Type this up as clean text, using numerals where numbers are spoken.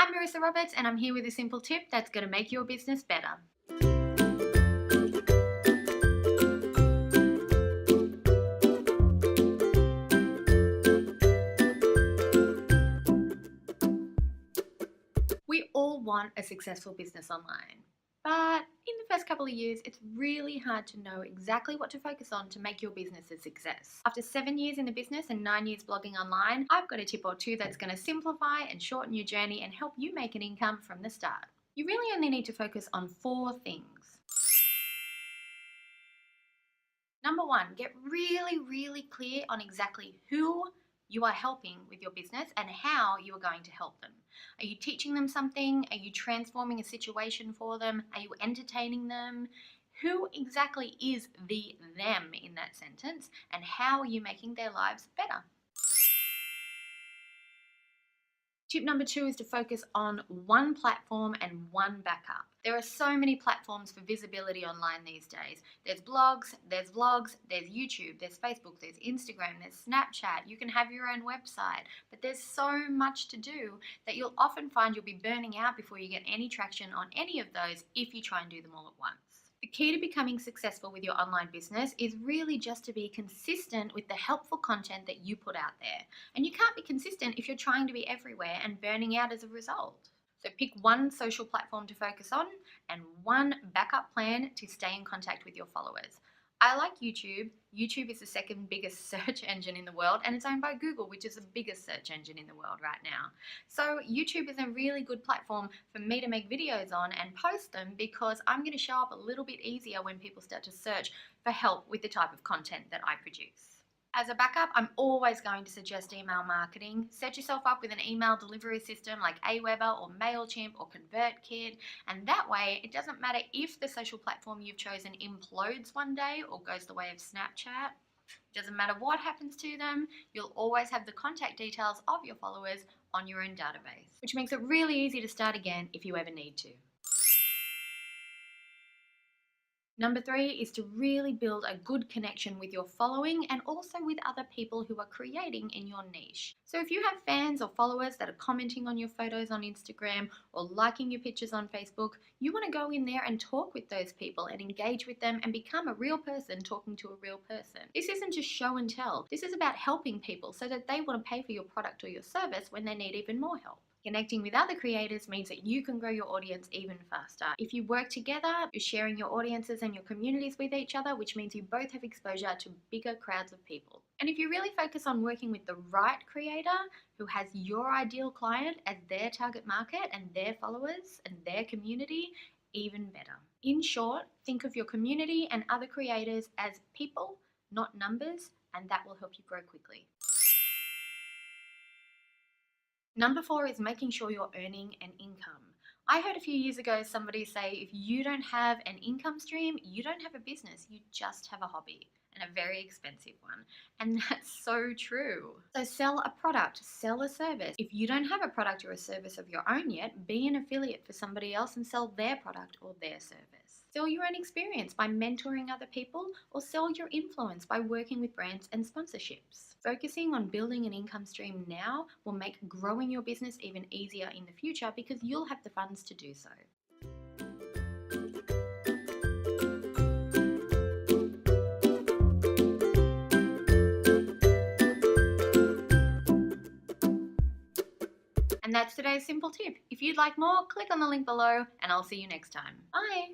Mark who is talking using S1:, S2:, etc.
S1: I'm Marissa Roberts, and I'm here with a simple tip that's going to make your business better. We all want a successful business online, but in the first couple of years, it's really hard to know exactly what to focus on to make your business a success. After 7 years in the business and 9 years blogging online, I've got a tip or two that's going to simplify and shorten your journey and help you make an income from the start. You really only need to focus on 4 things. Number 1, get really clear on exactly who you are helping with your business and how you are going to help them. Are you teaching them something? Are you transforming a situation for them? Are you entertaining them? Who exactly is the them in that sentence, and how are you making their lives better? Tip number 2 is to focus on one platform and one backup. There are so many platforms for visibility online these days. There's blogs, there's vlogs, there's YouTube, there's Facebook, there's Instagram, there's Snapchat. You can have your own website, but there's so much to do that you'll often find you'll be burning out before you get any traction on any of those if you try and do them all at once. The key to becoming successful with your online business is really just to be consistent with the helpful content that you put out there. And you can't be consistent if you're trying to be everywhere and burning out as a result. So pick one social platform to focus on and one backup plan to stay in contact with your followers. I like YouTube. YouTube is the second biggest search engine in the world, and it's owned by Google, which is the biggest search engine in the world right now. So YouTube is a really good platform for me to make videos on and post them, because I'm going to show up a little bit easier when people start to search for help with the type of content that I produce. As a backup, I'm always going to suggest email marketing. Set yourself up with an email delivery system like Aweber or MailChimp or ConvertKit, and that way it doesn't matter if the social platform you've chosen implodes one day or goes the way of Snapchat. It doesn't matter what happens to them, you'll always have the contact details of your followers on your own database, which makes it really easy to start again if you ever need to. Number 3 is to really build a good connection with your following and also with other people who are creating in your niche. So if you have fans or followers that are commenting on your photos on Instagram or liking your pictures on Facebook, you want to go in there and talk with those people and engage with them and become a real person talking to a real person. This isn't just show and tell. This is about helping people so that they want to pay for your product or your service when they need even more help. Connecting with other creators means that you can grow your audience even faster. If you work together, you're sharing your audiences and your communities with each other, which means you both have exposure to bigger crowds of people. And if you really focus on working with the right creator who has your ideal client as their target market and their followers and their community, even better. In short, think of your community and other creators as people, not numbers, and that will help you grow quickly. Number 4 is making sure you're earning an income. I heard a few years ago somebody say, if you don't have an income stream, you don't have a business, you just have a hobby, and a very expensive one. And that's so true. So sell a product, sell a service. If you don't have a product or a service of your own yet, be an affiliate for somebody else and sell their product or their service. Sell your own experience by mentoring other people, or sell your influence by working with brands and sponsorships. Focusing on building an income stream now will make growing your business even easier in the future, because you'll have the funds to do so. And that's today's simple tip. If you'd like more, click on the link below and I'll see you next time. Bye!